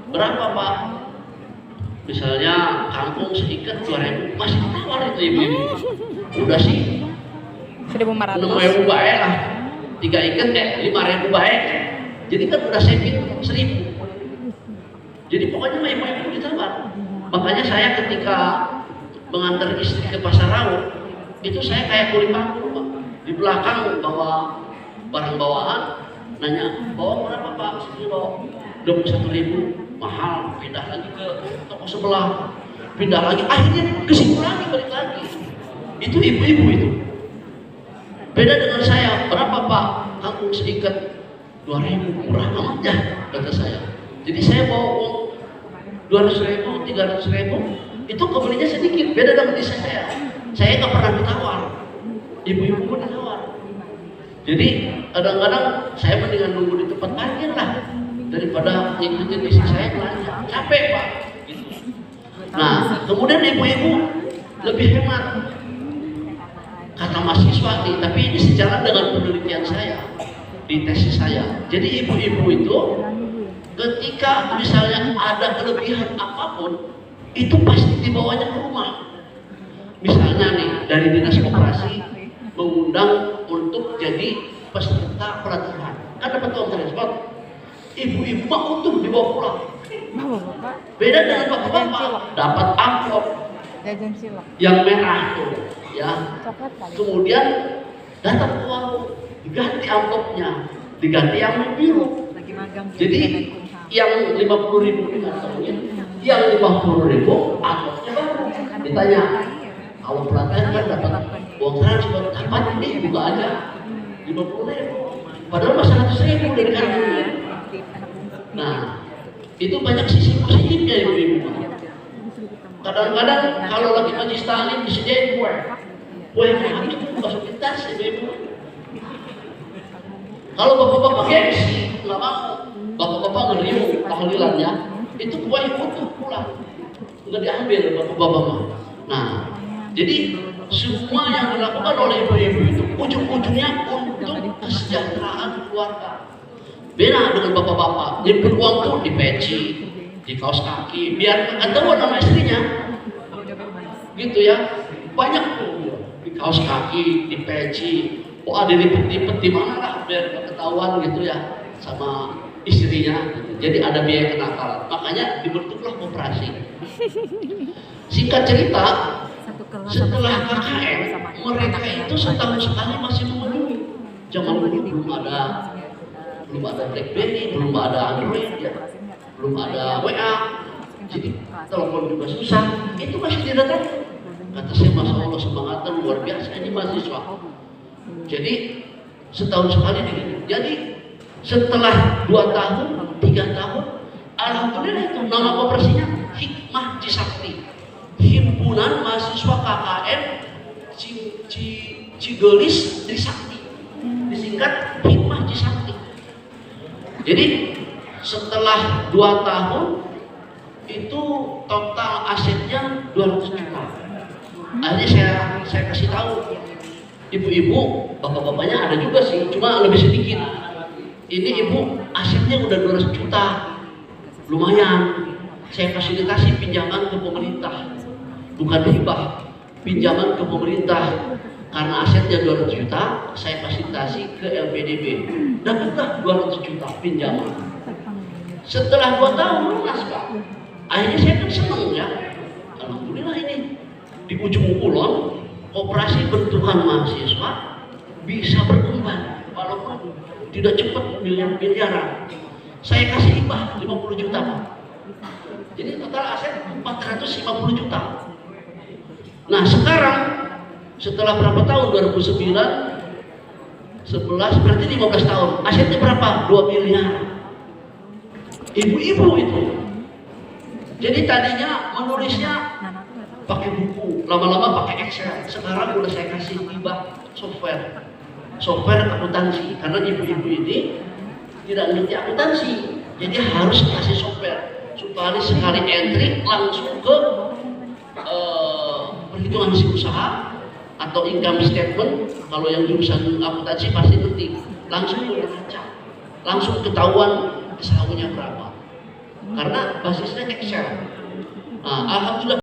berapa Pak? Misalnya kangkung seikat 2.000, masih ditawar itu ibu-ibu. Udah sih 1.500. 6.000 baik lah, 3 ikat 5.000 baik. Jadi kan udah saving 1.000. Jadi pokoknya ibu-ibu ditawar. Makanya saya ketika mengantar istri ke pasar Raut, itu saya kayak kuli pangku Pak. Di belakang bawa barang bawaan, nanya, bawa berapa Pak? Sekilo 21.000. Mahal, pindah lagi ke toko sebelah, pindah lagi, akhirnya ke situ lagi, balik lagi. Itu ibu-ibu itu. Beda dengan saya, berapa Pak? Kangkung seikat 2.000, murah amat ya, kata saya. Jadi saya bawa uang 200.000, 300.000, itu kebelinya sedikit, beda dengan istri saya. Saya nggak pernah ditawar, ibu-ibu pun ditawar. Jadi kadang-kadang saya mendingan nunggu di tempat parkir lah, daripada ngikutin istri saya belanja, capek Pak gitu. Nah kemudian ibu-ibu lebih hemat kata mahasiswa nih, tapi ini sejalan dengan penelitian saya di tesis saya. Jadi ibu-ibu itu ketika misalnya ada kelebihan apapun, itu pasti dibawanya ke rumah. Misalnya nih dari dinas koperasi mengundang untuk jadi peserta pelatihan, kan dapat uang transport. Ibu-ibu mah untung dibawa pulang. Beda dengan bapak-bapak, dapat amplop yang merah tuh, ya. Kemudian datang ke warung, diganti amplopnya, diganti yang biru. Jadi yang 50.000 dikantongin, yang 50.000 amplopnya baru. Ditanya, kalau pelatihan kan dapat uang transport, dapat ini juga ada 50.000. Padahal masih 100.000 dari kantongnya. Nah, itu banyak sisi positifnya ibu-ibu. Kadang-kadang kalau lagi majlis taklim disediain kue. Kuenya habis itu masukin tas ibu-ibu. Kalau bapak-bapak gengsi, nggak mau. Bapak-bapak ngeriu tahlilannya, itu kue utuh pulang, nggak diambil bapak-bapak mah. Nah, jadi semua yang dilakukan oleh ibu-ibu itu ujung-ujungnya untuk kesejahteraan keluarga. Beda dengan bapak-bapak, nyimpen uang tuh di peci, di kaos kaki, biar ketahuan nama istrinya. Gitu ya, banyak tuh di kaos kaki, di peci, ada dilipet-lipet di mana lah biar ketahuan gitu ya sama istrinya. Jadi ada biaya kenakalan. Makanya dibentuklah koperasi. Singkat cerita, setelah KKN, mereka itu setahun sekali masih memenuhi. Zaman dulu belum ada BlackBerry, belum ada Android, ya. Belum ada WA, jadi telepon juga susah. Itu masih didatangkan. Kata saya, Masya Allah semangatnya luar biasa ini mahasiswa. Jadi setahun sekali begini. Jadi setelah 2 tahun, 3 tahun, alhamdulillah itu nama koperasinya Hikmah Cisakti, Himpunan Mahasiswa KKN Cigelis Trisakti, disingkat Hikmah Cisakti. Jadi setelah 2 tahun itu total asetnya 200 juta. Akhirnya saya kasih tahu ibu-ibu, bapak-bapaknya ada juga sih, cuma lebih sedikit. Ini ibu asetnya udah 200 juta, lumayan. Saya fasilitasi pinjaman ke pemerintah, bukan hibah, pinjaman ke pemerintah. Karena asetnya 200 juta, saya fasilitasi ke LPDB. Dapatlah 200 juta pinjaman. Setelah 2 tahun lunas Pak. Akhirnya saya kan senang ya. Alhamdulillah ini di ujung kulon koperasi bentukan mahasiswa bisa berkembang walaupun tidak cepat miliaran. Saya kasih hibah 50 juta Pak. Jadi total aset 450 juta. Nah sekarang setelah berapa tahun, 2009, 11, berarti 15 tahun. Asetnya berapa? 2 miliar. Ibu-ibu itu. Jadi tadinya menulisnya pakai buku, lama-lama pakai Excel. Sekarang udah saya kasih hibah software akuntansi. Karena ibu-ibu ini tidak ngerti akuntansi, jadi harus kasih software supaya sekali entry langsung ke perhitungan hasil usaha atau income statement. Kalau yang jurusan akuntansi pasti ngerti, langsung ke neraca, langsung ketahuan saldonya berapa. karena basisnya Excel. Nah, alhamdulillah